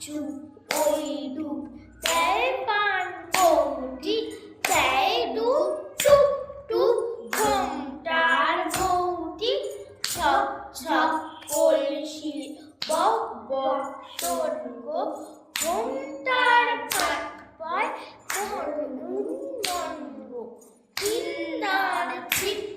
চুপ ওই ডুব দেয় পান বৌটি দেয় ডুব টুপ টুপ ঘোমটার বৌটি ছক ছক কলসি বক বক স্বর্গ ঘোমটার ফাঁক পায় মনগো কিন্নার ঠিক